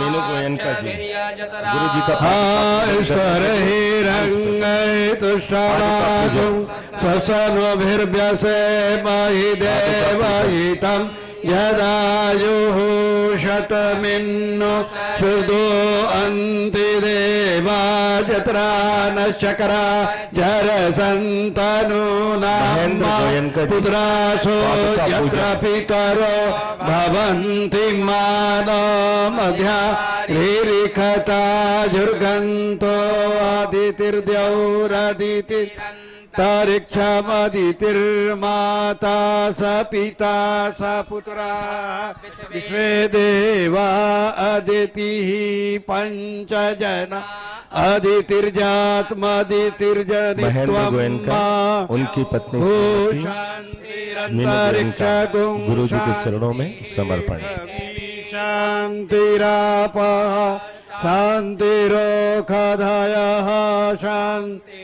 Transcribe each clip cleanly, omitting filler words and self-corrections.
मीनू गोयनका जी गुरु जी का ईश्वर हिरंग तुष्टावासु स्वसर्वभिर्व्यसे महि देवहितं यदायुः शतमिन्नो सुदो अन्ति देवा जत्रा न शकरा जर संतनूनां पुत्रासो यत्र पितरो भवन्ति मानो मध्या रीरिखता जुर्गन्तो आदितिर्द्यौरादिति तारिक्षमदितिर्माता स पिता स पुत्रा विश्वे देवा अदितिः पंचजना अदितिर्जात्मदितिर्जनित्वं उनकी पत्नी गुरु जी के चरणों में समर्पण। शांतिरापः शांतिरोषधयः शांति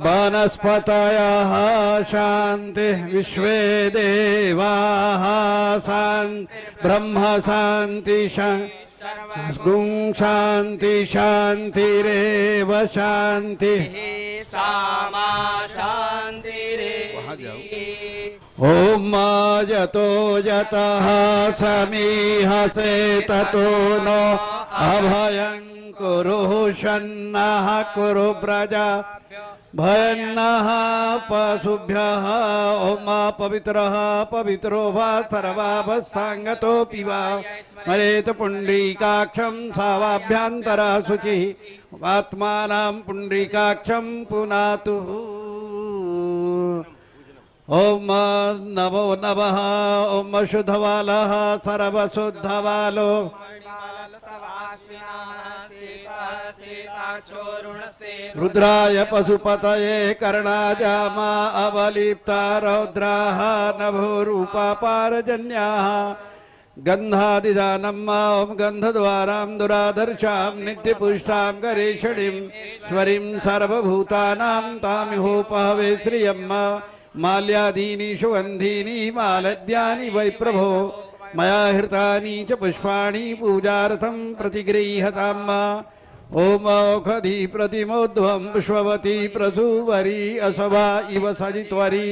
वनस्पतयः शान्तिः विश्वे देवाः शान्ति ब्रह्म शान्ति गुं शान्ति शान्तिरेव शान्तिः सामा शान्तिरेव। ॐ यतो यतः समीहसे ततो नो अभयं कुरु शन्नः कुरु व्रजा भयन्नः पशुभ्यः। ओम पवित्रः पवित्रो वा सर्वावस्थांगतोऽपि वा मरेत पुण्डरीकाक्षं सावाभ्यन्तरः शुचिः आत्मानं पुण्डरीकाक्षं पुनातु। ओम नमो नमः। ओम शुद्धवालः सर्वशुद्धवालो रुद्राय पशुपतये कर्णाजामा अवलिप्ता रौद्राः नभोरूपा पारजन्याः गन्धादिदानम् ॐ गन्धद्वारां दुरादर्शां नित्यपुष्टां गरीषणीं स्वरीं सर्वभूतानां तामिहोपहवे श्रियम् माल्यादीनि सुगन्धीनि मालद्यानि वै प्रभो मया हृतानि च पुष्पाणि पूजार्थं प्रतिगृह्यताम्। ओम औषधि प्रतिमोध्वं पुष्पवती प्रसूवरी असवा इव सजित्वरी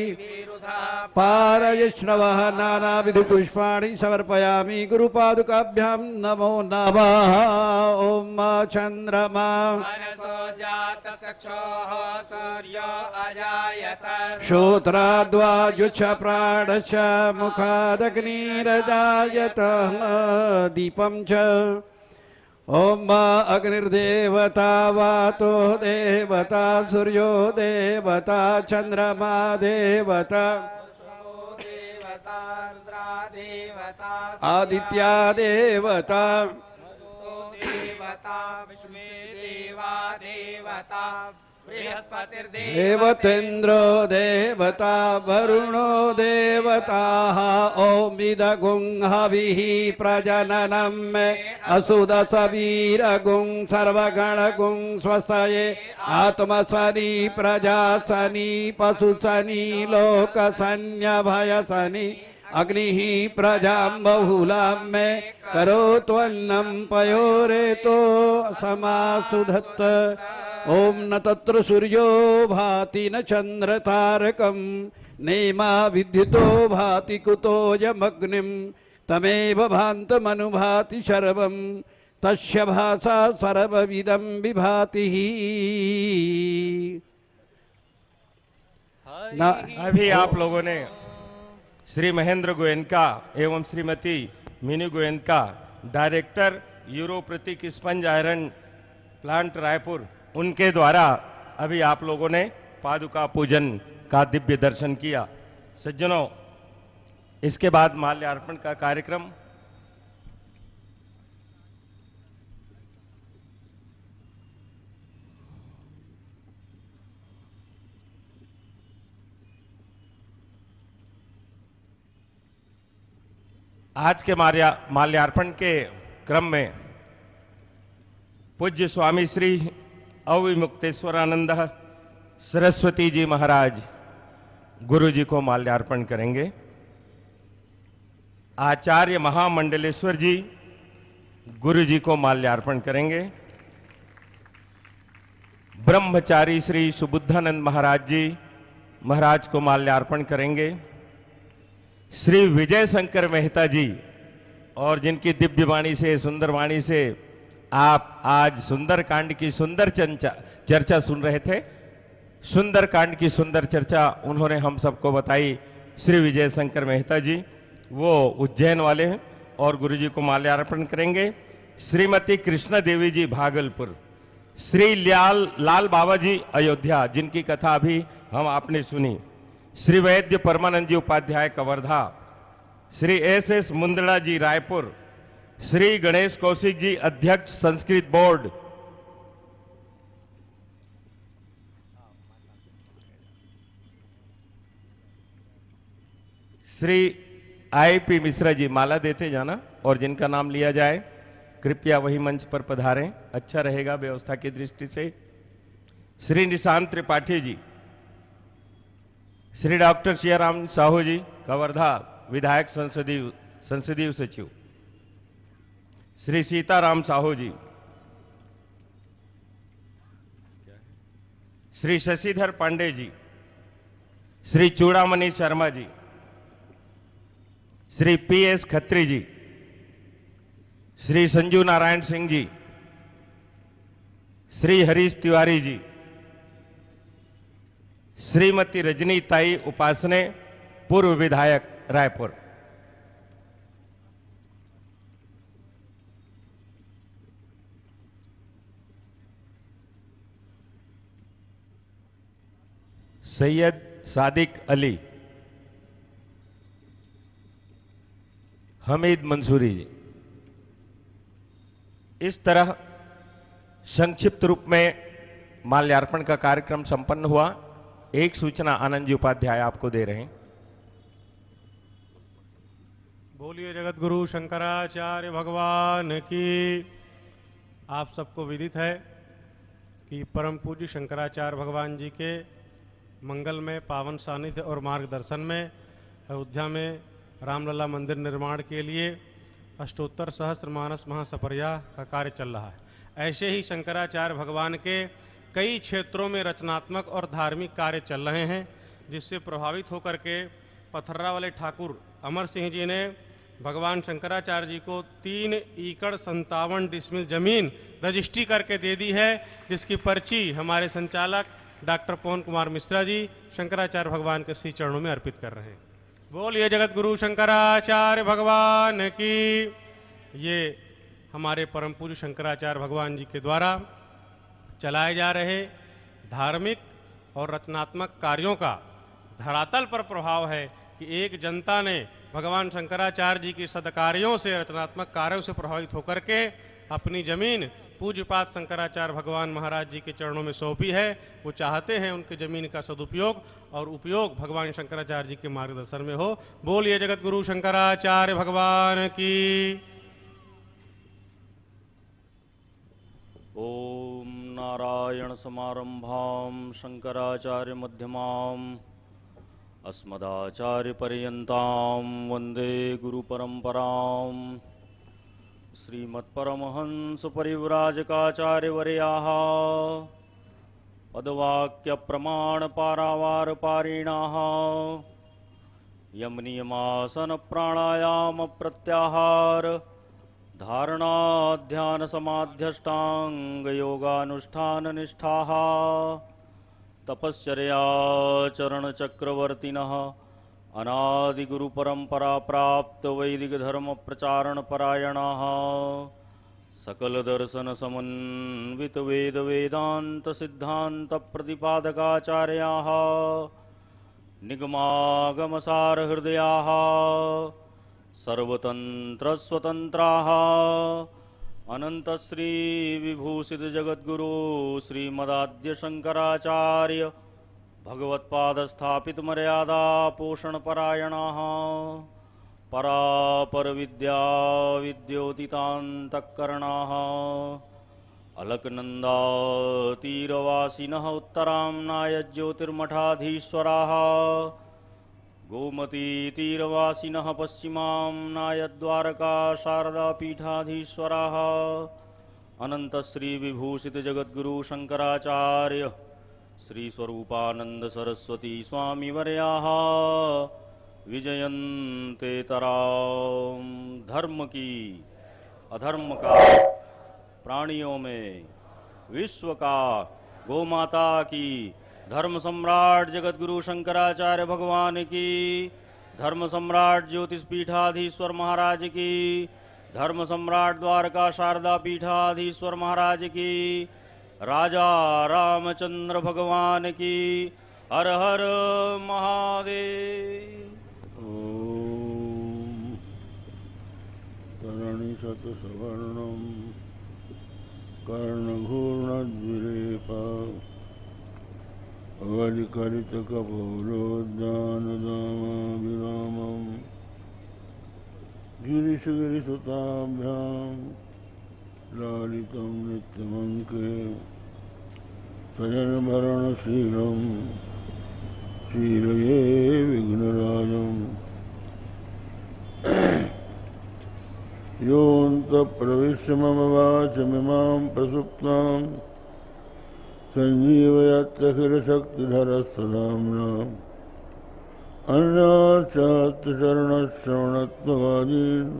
पारयष्णवः नानाविधपुष्पाणि समर्पयामि गुरुपादुकाभ्यां नमो नमः। ओम चन्द्रमा श्रोत्राद्वायुश्च प्राणश्च मुखादग्निरजायत दीपं च। ओम अग्निर्देवता वातो देवता सूर्यो देवता चंद्रमा देवता आदित्या देवता देवतेन्द्रो देवता वरुणो देवताः। ओमिदगुं हविः प्रजननं मे असुदसवीरगुं सर्वगणगुं स्वसये आत्मसनी प्रजासनी पशुसनी लोकसन्यभयसनी अग्निः प्रजां बहुलां मे करोत्वन्नं पयोरेतो समासुधत्त। ओम न तत्र सूर्यो भाति न चंद्र तारकं नेमा विद्युतो भाति कुतोऽयमग्निं तमेव भान्तमनुभाति सर्वं तस्य भासा सर्वविदं विभाति। अभी आप लोगों ने श्री महेंद्र गोयनका एवं श्रीमती मीनू गोयनका डायरेक्टर यूरो प्रतीक स्पंज आयरन प्लांट रायपुर उनके द्वारा अभी आप लोगों ने पादुका पूजन का दिव्य दर्शन किया। सज्जनों, इसके बाद माल्यार्पण का कार्यक्रम आज के माल्यार्पण के क्रम में पूज्य स्वामी श्री अविमुक्तेश्वरानंद सरस्वती जी महाराज गुरु जी को माल्यार्पण करेंगे। आचार्य महामंडलेश्वर जी गुरु जी को माल्यार्पण करेंगे। ब्रह्मचारी श्री सुबुद्धानंद महाराज जी महाराज को माल्यार्पण करेंगे। श्री विजय शंकर मेहता जी, और जिनकी दिव्य वाणी से, सुंदर वाणी से आप आज सुंदरकांड की सुंदर चर्चा सुन रहे थे। सुंदरकांड की सुंदर चर्चा उन्होंने हम सबको बताई। श्री विजय शंकर मेहता जी वो उज्जैन वाले हैं और गुरु जी को माल्यार्पण करेंगे। श्रीमती कृष्णा देवी जी भागलपुर, श्री लाल बाबा जी अयोध्या, जिनकी कथा अभी हम आपने सुनी। श्री वैद्य परमानंद जी उपाध्याय कवर्धा, श्री एस मुंदड़ा जी रायपुर, श्री गणेश कौशिक जी अध्यक्ष संस्कृत बोर्ड, श्री आईपी मिश्रा जी, माला देते जाना और जिनका नाम लिया जाए कृपया वही मंच पर पधारें, अच्छा रहेगा व्यवस्था की दृष्टि से। श्री निशांत त्रिपाठी जी, श्री डॉक्टर सियाराम साहू जी कवर्धा विधायक संसदीय सचिव, श्री सीताराम साहू जी, श्री शशिधर पांडे जी, श्री चूड़ामणि शर्मा जी, श्री पीएस खत्री जी, श्री संजू नारायण सिंह जी, श्री हरीश तिवारी जी, श्रीमती रजनी ताई उपासने पूर्व विधायक रायपुर, सैयद सादिक अली, हमीद मंसूरी जी। इस तरह संक्षिप्त रूप में माल्यार्पण का कार्यक्रम संपन्न हुआ। एक सूचना आनंद जी उपाध्याय आपको दे रहे हैं। बोलिए जगत गुरु शंकराचार्य भगवान की। आप सबको विदित है कि परम पूज्य शंकराचार्य भगवान जी के मंगलमय पावन सानिध्य और मार्गदर्शन में अयोध्या में रामलला मंदिर निर्माण के लिए अष्टोत्तर सहस्त्र मानस महासपर्या का कार्य चल रहा है। ऐसे ही शंकराचार्य भगवान के कई क्षेत्रों में रचनात्मक और धार्मिक कार्य चल रहे हैं, जिससे प्रभावित होकर के पथर्रा वाले ठाकुर अमर सिंह जी ने भगवान शंकराचार्य जी को 3 एकड़ 57 डिसमिल जमीन रजिस्ट्री करके दे दी है, जिसकी पर्ची हमारे संचालक डॉक्टर पवन कुमार मिश्रा जी शंकराचार्य भगवान के श्री चरणों में अर्पित कर रहे हैं। बोलिए जगत गुरु शंकराचार्य भगवान की। ये हमारे परम पूज्य शंकराचार्य भगवान जी के द्वारा चलाए जा रहे धार्मिक और रचनात्मक कार्यों का धरातल पर प्रभाव है कि एक जनता ने भगवान शंकराचार्य जी के सदकार्यों से, रचनात्मक कार्यों से प्रभावित होकर के अपनी जमीन पूज्यपाद शंकराचार्य भगवान महाराज जी के चरणों में सौंपी है। वो चाहते हैं उनकी जमीन का सदुपयोग और उपयोग भगवान शंकराचार्य जी के मार्गदर्शन में हो। बोलिए जगत गुरु शंकराचार्य भगवान की। ओम नारायण समारंभां शंकराचार्य मध्यमाम् अस्मदाचार्य पर्यन्तां वन्दे गुरु परंपराम्। श्रीमत्परमहंस परिव्राजकाचार्यवर्याः पदवाक्य प्रमाण पारावार पारिणाः यम नियमासन प्राणायाम प्रत्याहार धारणा ध्यान समाध्यष्टांग योगानुष्ठान निष्ठाः तपश्चर्या चरण चक्रवर्तिनः अनादिगुरु परंपरा प्राप्त वैदिक धर्म प्रचारण परायणाः सकल दर्शन समन्वित वेद वेदांत सिद्धांत प्रतिपादकाचार्याः निगमागम सार हृदयाः सर्वतंत्र स्वतंत्राः अनंत श्री विभूषित जगद्गुरु श्रीमदाद्य शंकराचार्य भगवत्पाद स्थापित मर्यादा पोषण परायणाः परापर विद्या विद्योतितान्तःकरणाः अलकनंदा तीरवासिनः उत्तराम्नाय ज्योतिर्मठाधीश्वराः गोमतीतीरवासिनः पश्चिमां नायद्वारका शारदापीठाधीश्वराः अनन्तश्रीविभूषितजगद्गुरु शङ्कराचार्य श्रीस्वरूपानन्द सरस्वती स्वामिवर्याः विजयन्ते तराम। धर्म की अधर्म का प्राणियों में विश्व का गोमाता की धर्म सम्राट जगतगुरु शंकराचार्य भगवान की धर्म सम्राट ज्योतिष पीठाधीश्वर महाराज की धर्म सम्राट द्वारका शारदा पीठाधीश्वर महाराज की राजा रामचंद्र भगवान की हर हर महादेव। करणिशतसवर्णम् कर्णघूर्णद्विरेफा अवलिकलितकपोलोद्यानदामाभिरामम् गिरिशगिरिसुताभ्याम् लालितं नित्यमङ्के स्वजनभरणशीलम् शीलये विघ्नराजम् योऽन्तःप्रविश्य मम वाचमिमां प्रसुप्तां सञ्जीवयत्यखिलशक्तिधरस्वधाम्नाम् अन्याश्चात्तचरणश्रवणत्ववादीन्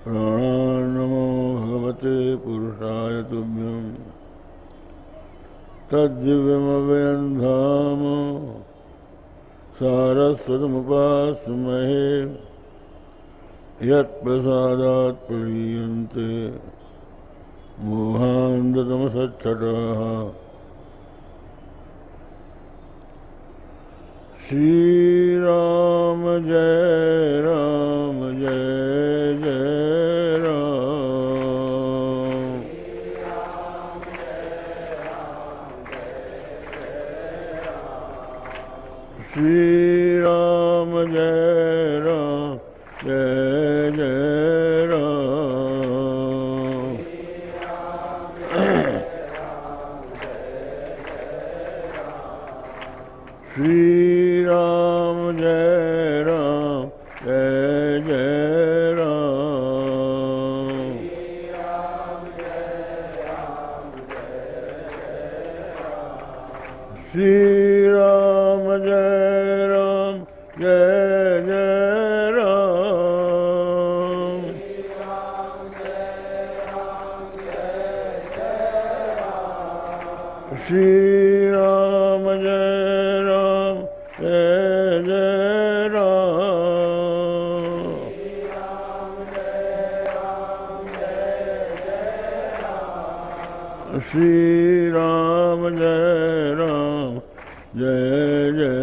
प्राणान्नमो भगवते पुरुषाय तुभ्यम् तद्दिव्यमव्ययं धाम सारस्वतमुपास्महे यत्प्रसादात् प्रलीयन्ते मोहान्धतमसच्छटाः। श्रीराम जय जय राम। श्रीराम जय राम जय जय राम। श्रीराम जय राम जय जय राम। श्रीराम जय राम जय जय राम। श्रीराम जय राम जय जय राम। श्रीराम जय राम जय जय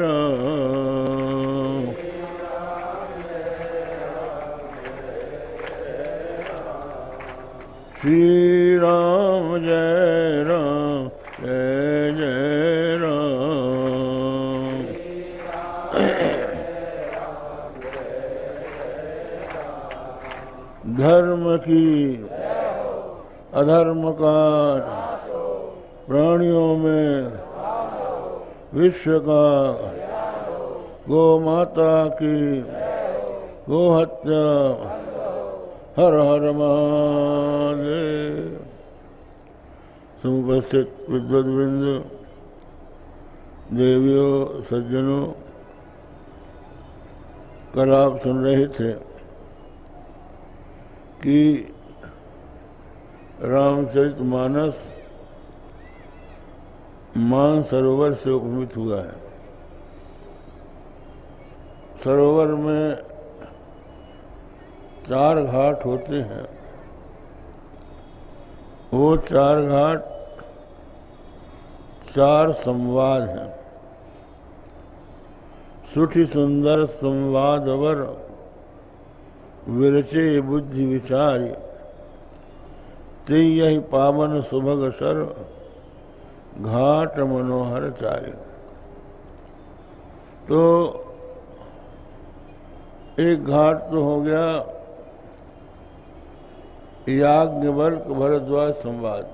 राम। श्रीराम जय राम जय जय राम। धर्म की अधर्म का प्राणियों में विश्व का गो माता की गो हत्या हर हर महादेव। समुपस्थित विद्वद्वृंद देवियों सज्जनों, कल आप सुन रहे थे कि रामचरितमानस मानसरोवर से उपमित हुआ है। सरोवर में 4 घाट होते हैं। वो 4 घाट 4 संवाद हैं। सुठी सुंदर संवादवर विरचे बुद्धि विचार्य ते यही पावन सुभग सर घाट मनोहर चार्य। तो एक घाट तो हो गया याज्ञवल्क्य भरद्वाज संवाद।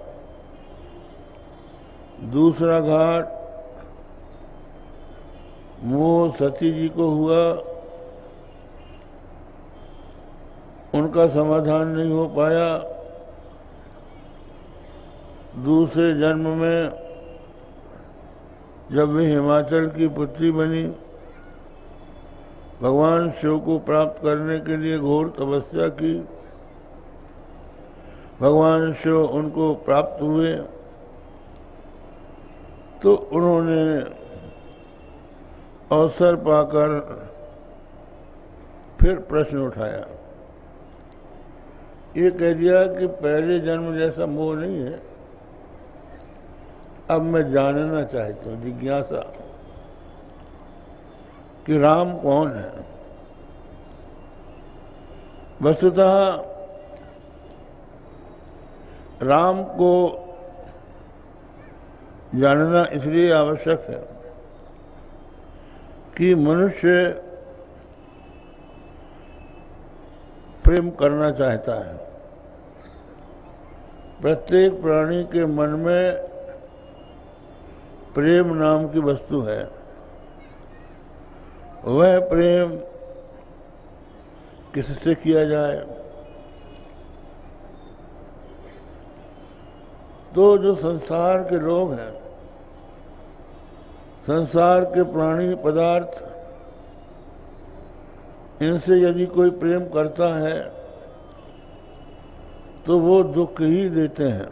दूसरा घाट मोह सती जी को हुआ, उनका समाधान नहीं हो पाया। दूसरे जन्म में जब वे हिमाचल की पुत्री बनी, भगवान शिव को प्राप्त करने के लिए घोर तपस्या की। भगवान शिव उनको प्राप्त हुए तो उन्होंने अवसर पाकर फिर प्रश्न उठाया। ये कह दिया कि पहले जन्म जैसा मोह नहीं है, अब मैं जानना चाहता हूं, जिज्ञासा कि राम कौन है। वस्तुतः राम को जानना इसलिए आवश्यक है कि मनुष्य प्रेम करना चाहता है। प्रत्येक प्राणी के मन में प्रेम नाम की वस्तु है। वह प्रेम किससे किया जाए? तो जो संसार के लोग हैं, संसार के प्राणी पदार्थ, इनसे यदि कोई प्रेम करता है तो वो दुख ही देते हैं।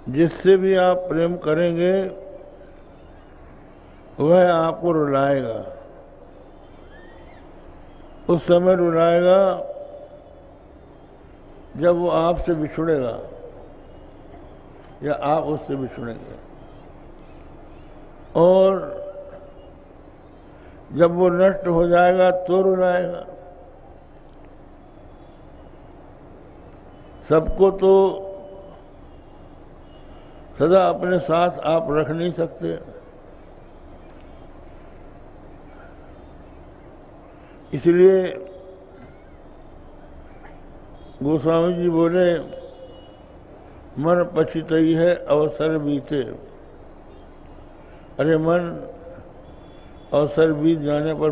जिससे भी आप प्रेम करेंगे वह आपको रुलाएगा। उस समय रुलाएगा जब वो आपसे बिछुड़ेगा या आप उससे बिछुड़ेंगे, और जब वो नष्ट हो जाएगा तो रुलाएगा। सबको तो सदा अपने साथ आप रख नहीं सकते। इसलिए गोस्वामी जी बोले, मन पछितई है अवसर बीते। अरे मन अवसर बीत जाने पर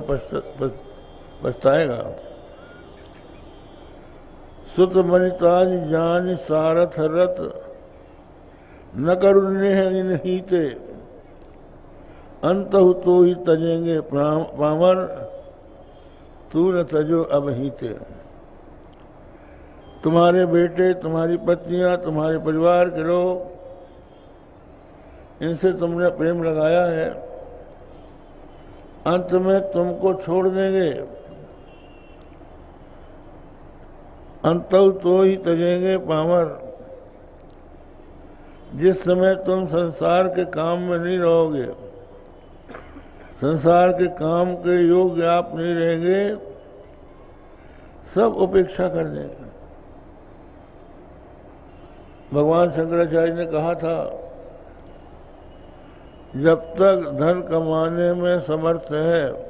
पछताएगा। सुत मनिताज जान सारथ रत, न करुण्य इनहीते। अंतहु तो ही तजेंगे पामर, तू न तजो अब हीते। तुम्हारे बेटे, तुम्हारी पत्नियां, तुम्हारे परिवार के लोग, इनसे तुमने प्रेम लगाया है, अंत में तुमको छोड़ देंगे। अंतौ तो ही तजेंगे पामर। जिस समय तुम संसार के काम में नहीं रहोगे, संसार के काम के योग्य आप नहीं रहेंगे, सब उपेक्षा कर देंगे। भगवान शंकराचार्य ने कहा था, जब तक धन कमाने में समर्थ है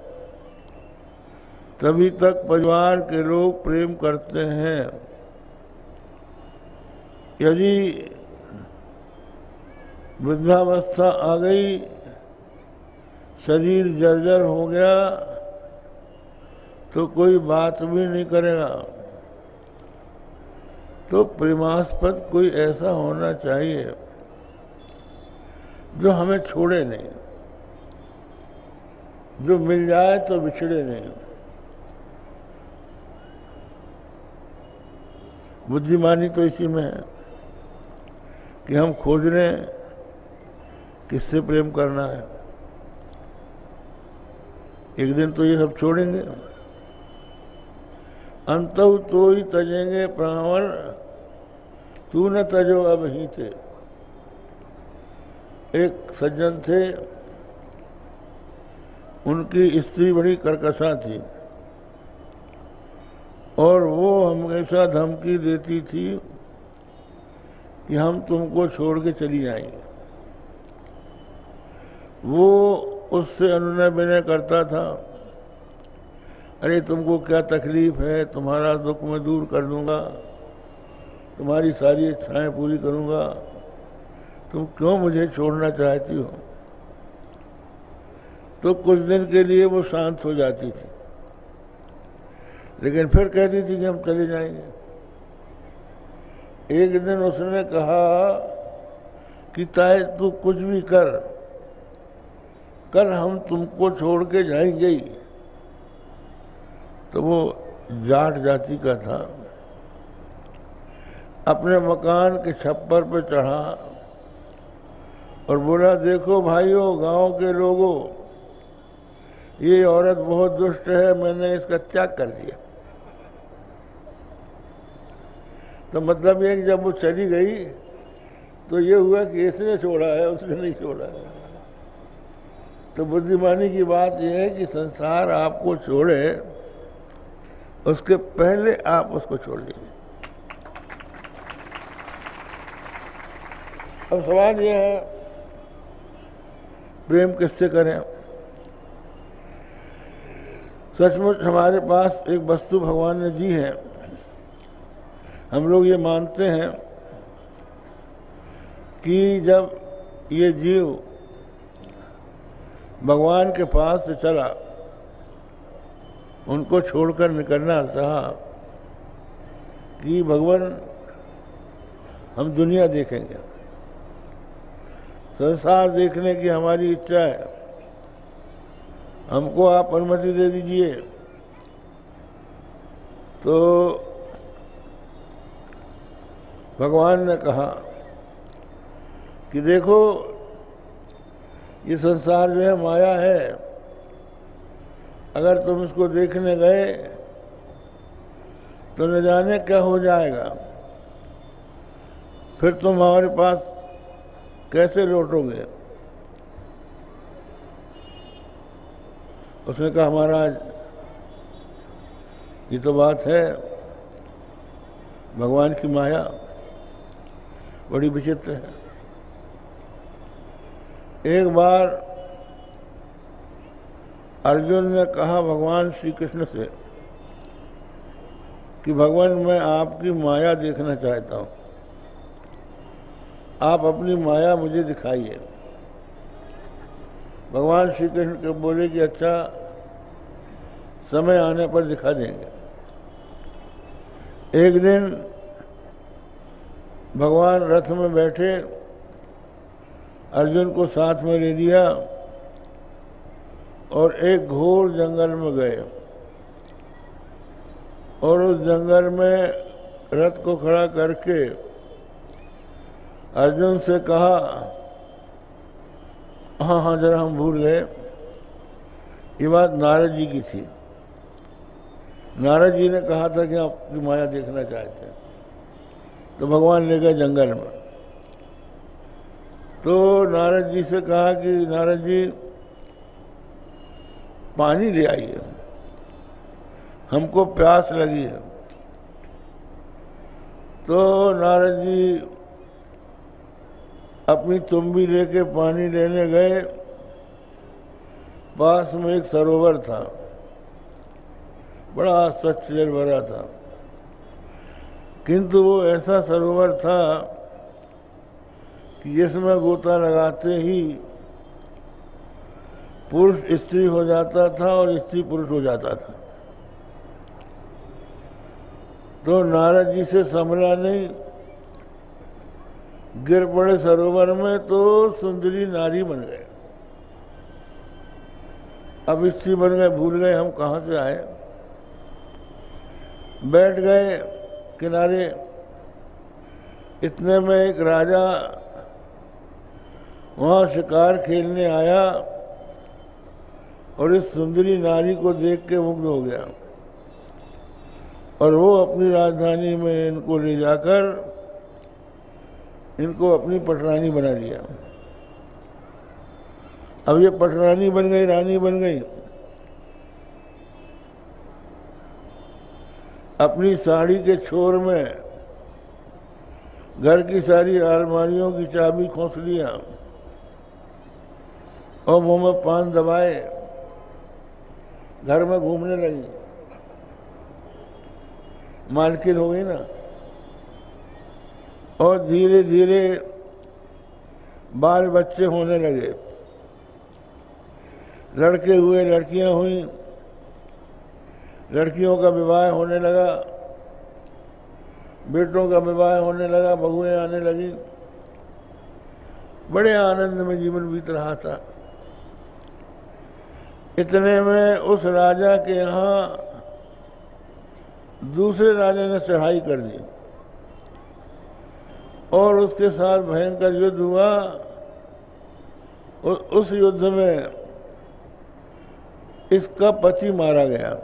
तभी तक परिवार के लोग प्रेम करते हैं। यदि वृद्धावस्था आ गई, शरीर जर्जर हो गया, तो कोई बात भी नहीं करेगा। तो प्रेमास्पद कोई ऐसा होना चाहिए जो हमें छोड़े नहीं, जो मिल जाए तो बिछड़े नहीं। बुद्धिमानी तो इसी में है कि हम खोज रहे हैं किससे प्रेम करना है। एक दिन तो ये सब छोड़ेंगे। अंतौ तो ही तजेंगे प्राण, तू न तजो अब ही थे। एक सज्जन थे, उनकी स्त्री बड़ी कर्कशा थी और वो हमेशा धमकी देती थी कि हम तुमको छोड़ के चली जाएंगे। वो उससे अनुनय विनय करता था, अरे तुमको क्या तकलीफ है, तुम्हारा दुख मैं दूर कर दूंगा, तुम्हारी सारी इच्छाएं पूरी करूंगा, तुम क्यों मुझे छोड़ना चाहती हो। तो कुछ दिन के लिए वो शांत हो जाती थी, लेकिन फिर कहती थी कि हम चले जाएंगे। एक दिन उसने कहा कि ताए तू कुछ भी कर, कल हम तुमको छोड़ के जाएंगे ही। तो वो जाट जाति का था, अपने मकान के छप्पर पे चढ़ा और बोला, देखो भाइयों, गांव के लोगों, ये औरत बहुत दुष्ट है, मैंने इसका त्याग कर दिया। तो मतलब ये कि जब वो चली गई तो ये हुआ कि इसने छोड़ा है, उसने नहीं छोड़ा है। तो बुद्धिमानी की बात यह है कि संसार आपको छोड़े उसके पहले आप उसको छोड़ दीजिए। अब सवाल यह है, प्रेम किससे करें? सचमुच हमारे पास एक वस्तु भगवान ने दी है। हम लोग ये मानते हैं कि जब ये जीव भगवान के पास से चला, उनको छोड़कर निकलना चाहा कि भगवान हम दुनिया देखेंगे, संसार देखने की हमारी इच्छा है, हमको आप अनुमति दे दीजिए। तो भगवान ने कहा कि देखो, ये संसार जो है माया है, अगर तुम इसको देखने गए तो न जाने क्या हो जाएगा, फिर तुम हमारे पास कैसे लौटोगे? उसने कहा, महाराज ये तो बात है, भगवान की माया बड़ी विचित्र है। एक बार अर्जुन ने कहा भगवान श्री कृष्ण से कि भगवान, मैं आपकी माया देखना चाहता हूं, आप अपनी माया मुझे दिखाइए। भगवान श्री कृष्ण के बोले कि अच्छा, समय आने पर दिखा देंगे। एक दिन भगवान रथ में बैठे, अर्जुन को साथ में ले लिया और एक घोर जंगल में गए और उस जंगल में रथ को खड़ा करके अर्जुन से कहा, हाँ जरा हम भूल गए, ये बात नारद जी की थी। नारद जी ने कहा था कि आपकी माया देखना चाहते हैं, तो भगवान ले गए जंगल में। तो नारद जी से कहा कि नारद जी, पानी ले आइए, हमको प्यास लगी है। तो नारद जी अपनी तुम्बी लेके पानी लेने गए। पास में एक सरोवर था, बड़ा स्वच्छ जल भरा था, किंतु वो ऐसा सरोवर था कि जिसमें गोता लगाते ही पुरुष स्त्री हो जाता था और स्त्री पुरुष हो जाता था। तो नारद जी से संभला नहीं, गिर पड़े सरोवर में, तो सुंदरी नारी बन गए। अब स्त्री बन गए, भूल गए हम कहां से आए। बैठ गए किनारे। इतने में एक राजा वहां शिकार खेलने आया और इस सुंदरी नारी को देख के मुग्ध हो गया और वो अपनी राजधानी में इनको ले जाकर इनको अपनी पटरानी बना लिया। अब ये पटरानी बन गई, रानी बन गई। अपनी साड़ी के छोर में घर की सारी अलमारियों की चाबी खोस लिया और मुंह में पान दबाए घर में घूमने लगी। मालकिन हो गई ना। और धीरे धीरे बाल बच्चे होने लगे। लड़के हुए, लड़कियां हुई, लड़कियों का विवाह होने लगा, बेटों का विवाह होने लगा, बहुएं आने लगी, बड़े आनंद में जीवन बीत रहा था। इतने में उस राजा के यहाँ दूसरे राजा ने चढ़ाई कर दी और उसके साथ भयंकर युद्ध हुआ। उस युद्ध में इसका पति मारा गया।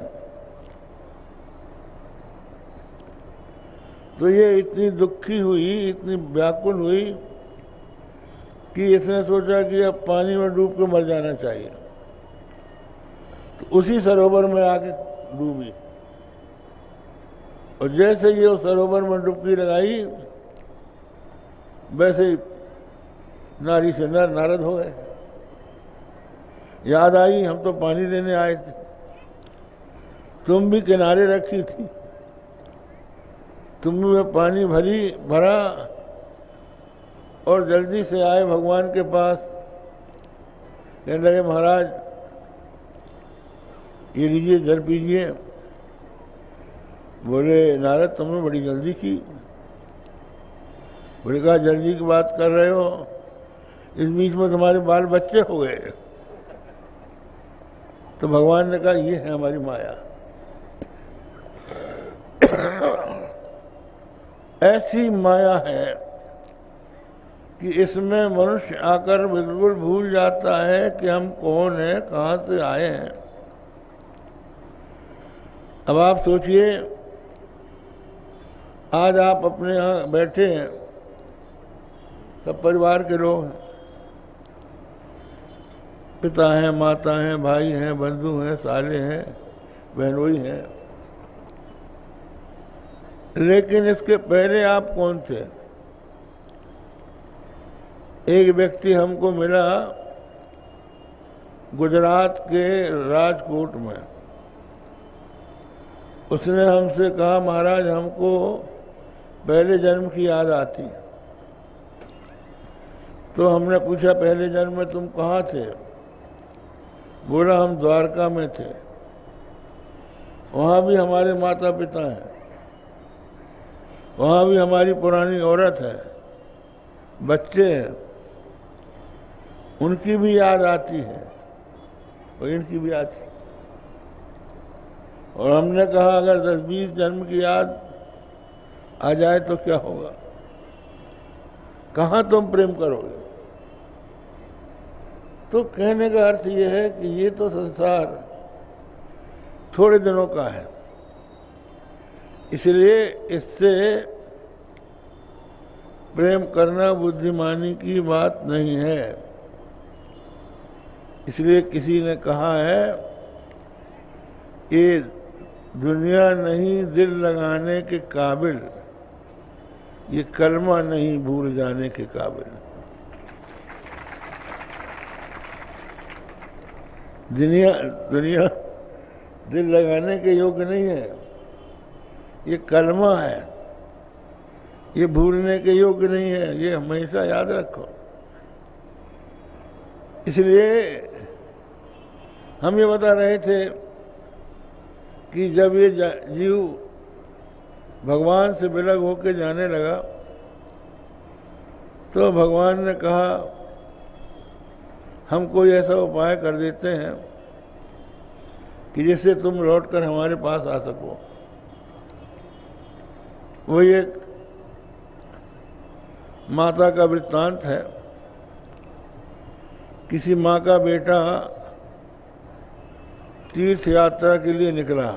तो ये इतनी दुखी हुई, इतनी व्याकुल हुई कि इसने सोचा कि अब पानी में डूब के मर जाना चाहिए। तो उसी सरोवर में आके डूबी और जैसे ये उस सरोवर में डुबकी लगाई वैसे ही नारी से नारद हो गए। याद आई, हम तो पानी लेने आए थे, तुम भी किनारे रखी थी, तुम भी पानी भरा और जल्दी से आए भगवान के पास। कहने लगे महाराज ये लीजिए, जल पीजिए। बोले नारद तुमने बड़ी जल्दी की। बोले कहा जल्दी की बात कर रहे हो, इस बीच में तुम्हारे बाल बच्चे हो गए। तो भगवान ने कहा ये है हमारी माया। ऐसी माया है कि इसमें मनुष्य आकर बिल्कुल भूल जाता है कि हम कौन हैं, कहां से आए हैं। अब आप सोचिए, आज आप अपने यहाँ बैठे हैं, सब परिवार के लोग हैं, पिता हैं, माता हैं, भाई हैं, बंधु हैं, साले हैं, बहनोई हैं। लेकिन इसके पहले आप कौन थे? एक व्यक्ति हमको मिला गुजरात के राजकोट में। उसने हमसे कहा महाराज हमको पहले जन्म की याद आती। तो हमने पूछा पहले जन्म में तुम कहाँ थे? बोला हम द्वारका में थे, वहां भी हमारे माता पिता हैं, वहां भी हमारी पुरानी औरत है, बच्चे हैं, उनकी भी याद आती है और इनकी भी आती है। और हमने कहा अगर 10-20 जन्म की याद आ जाए तो क्या होगा? कहां तुम प्रेम करोगे? तो कहने का अर्थ यह है कि ये तो संसार थोड़े दिनों का है, इसलिए इससे प्रेम करना बुद्धिमानी की बात नहीं है। इसलिए किसी ने कहा है कि दुनिया नहीं दिल लगाने के काबिल, ये कलमा नहीं भूल जाने के काबिल। दुनिया दिल लगाने के योग्य नहीं है, ये कलमा है, ये भूलने के योग्य नहीं है, ये हमेशा याद रखो। इसलिए हम ये बता रहे थे कि जब ये जीव भगवान से विलग होकर जाने लगा तो भगवान ने कहा हम कोई ऐसा उपाय कर देते हैं कि जिससे तुम लौटकर हमारे पास आ सको। वो एक माता का वृत्तांत है। किसी माँ का बेटा तीर्थ यात्रा के लिए निकला।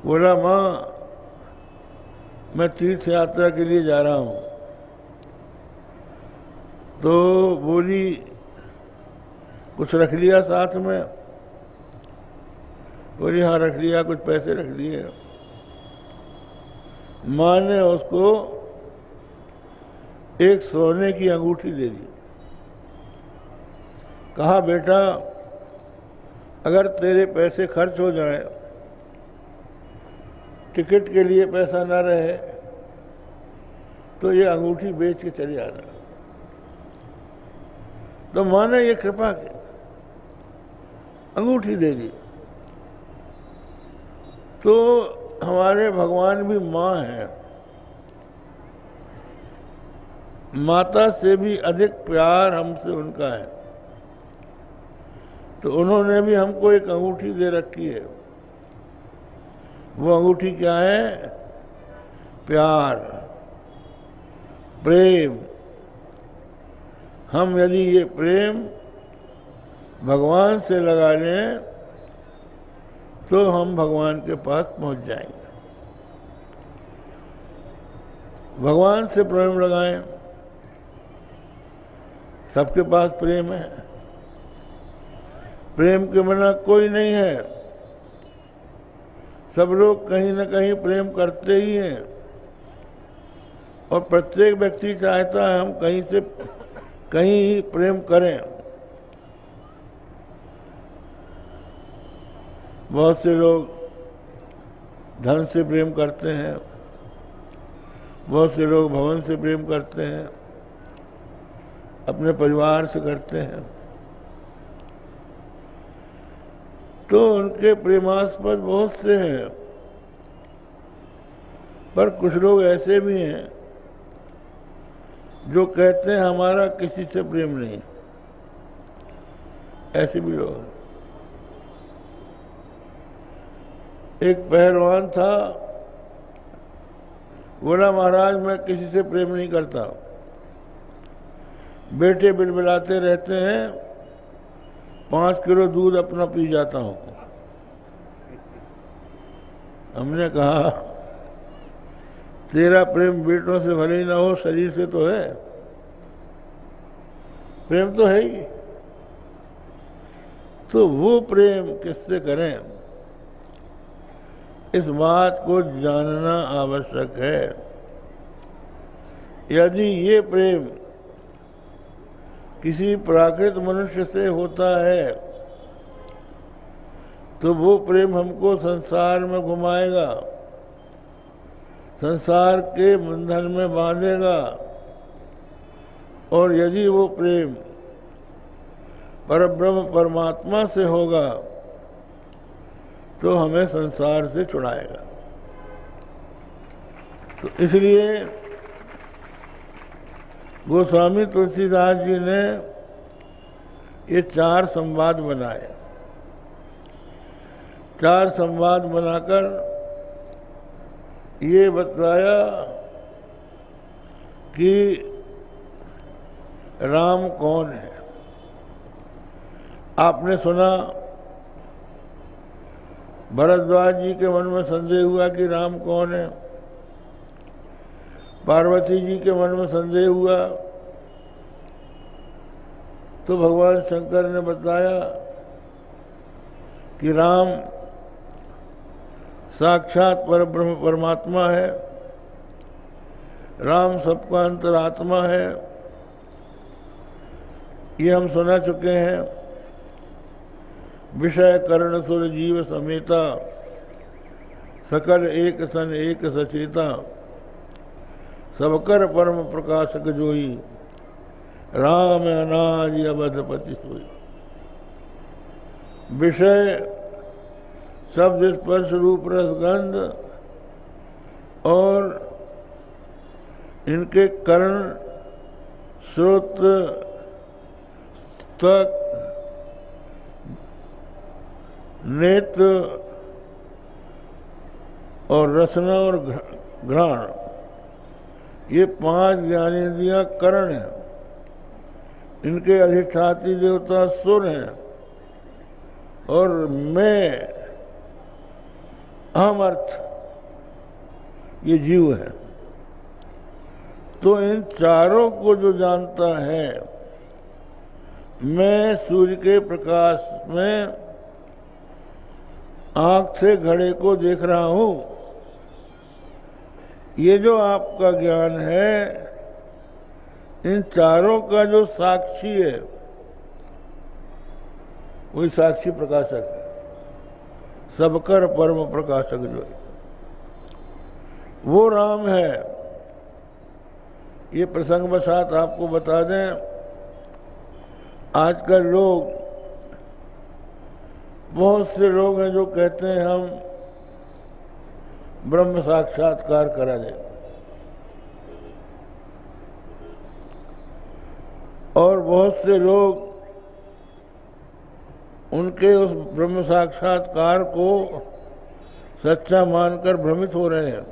बोला माँ मैं तीर्थ यात्रा के लिए जा रहा हूं। तो बोली कुछ रख लिया साथ में? बोली हाँ रख लिया, कुछ पैसे रख लिए। माँ ने उसको एक सोने की अंगूठी दे दी। कहा बेटा अगर तेरे पैसे खर्च हो जाए, टिकट के लिए पैसा ना रहे, तो ये अंगूठी बेच के चले आना। तो मां ने ये कृपा की, अंगूठी दे दी। तो हमारे भगवान भी मां है, माता से भी अधिक प्यार हमसे उनका है। तो उन्होंने भी हमको एक अंगूठी दे रखी है। वो अंगूठी क्या है? प्यार, प्रेम। हम यदि ये प्रेम भगवान से लगा लें तो हम भगवान के पास पहुंच जाएंगे। भगवान से प्रेम लगाएं। सबके पास प्रेम है, प्रेम के बिना कोई नहीं है। सब लोग कहीं न कहीं प्रेम करते ही हैं और प्रत्येक व्यक्ति चाहता है हम कहीं से कहीं ही प्रेम करें। बहुत से लोग धन से प्रेम करते हैं, बहुत से लोग भवन से प्रेम करते हैं, अपने परिवार से करते हैं। तो उनके प्रेमास्पद बहुत से हैं, पर कुछ लोग ऐसे भी हैं जो कहते हैं हमारा किसी से प्रेम नहीं। ऐसे भी लोग हैं। एक पहलवान था, बोला महाराज मैं किसी से प्रेम नहीं करता, बेटे बिलबिलाते रहते हैं, 5 किलो दूध अपना पी जाता हूं। हमने कहा तेरा प्रेम बेटों से भले ही ना हो, शरीर से तो है, प्रेम तो है ही। तो वो प्रेम किससे करें, इस बात को जानना आवश्यक है। यदि ये प्रेम किसी प्राकृत मनुष्य से होता है तो वो प्रेम हमको संसार में घुमाएगा, संसार के बंधन में बांधेगा। और यदि वो प्रेम परब्रह्म परमात्मा से होगा तो हमें संसार से छुड़ाएगा। तो इसलिए गोस्वामी तुलसीदास जी ने ये 4 संवाद बनाए। 4 संवाद बनाकर ये बताया कि राम कौन है। आपने सुना भरद्वाज जी के मन में संदेह हुआ कि राम कौन है, पार्वती जी के मन में संदेह हुआ तो भगवान शंकर ने बताया कि राम साक्षात परब्रह्म परमात्मा है, राम सबका अंतरात्मा है। ये हम सुना चुके हैं। विषय कर्ण सुर जीव समेता, सकल एक सन एक सचेता, सबकर परम प्रकाशक जोई, राम अनादि अवधपति सोई। विषय शब्द स्पर्श रूप रस गंध और इनके कर्ण श्रोत तक नेत्र और रसना और घ्राण, ये 5 ज्ञानेंद्रियां कर्ण हैं। इनके अधिष्ठात्री देवता सुर हैं और मैं अहमर्थ ये जीव है। तो इन चारों को जो जानता है, मैं सूर्य के प्रकाश में आंख से घड़े को देख रहा हूं, ये जो आपका ज्ञान है, इन चारों का जो साक्षी है वही साक्षी प्रकाशक है, सबकर परम प्रकाशक जो है वो राम है। ये प्रसंगवशात आपको बता दें, आजकल लोग, बहुत से लोग हैं जो कहते हैं हम ब्रह्म साक्षात्कार करा दें, और बहुत से लोग उनके उस ब्रह्म साक्षात्कार को सच्चा मानकर भ्रमित हो रहे हैं।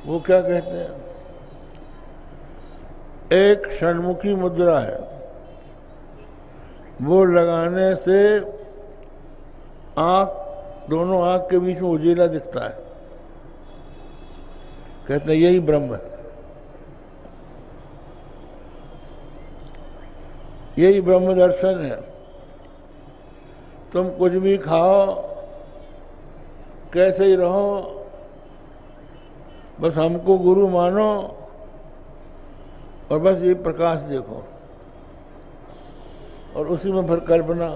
वो क्या कहते हैं? एक षण्मुखी मुद्रा है, वो लगाने से आंख, दोनों आंख के बीच में उजीला दिखता है। कहते हैं यही ब्रह्म है, यही ब्रह्म दर्शन है। तुम कुछ भी खाओ, कैसे ही रहो, बस हमको गुरु मानो और बस ये प्रकाश देखो, और उसी में फिर कल्पना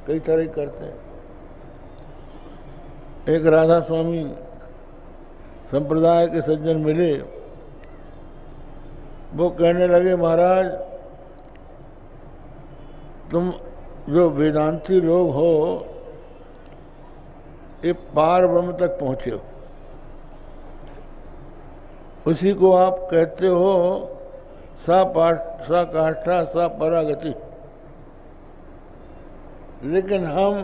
कई तरह की करते हैं। एक राधा स्वामी संप्रदाय के सज्जन मिले, वो कहने लगे, महाराज तुम जो वेदांती लोग हो, ये पार ब्रह्म तक पहुंचे हो, उसी को आप कहते हो सा काष्ठा सा परागति। लेकिन हम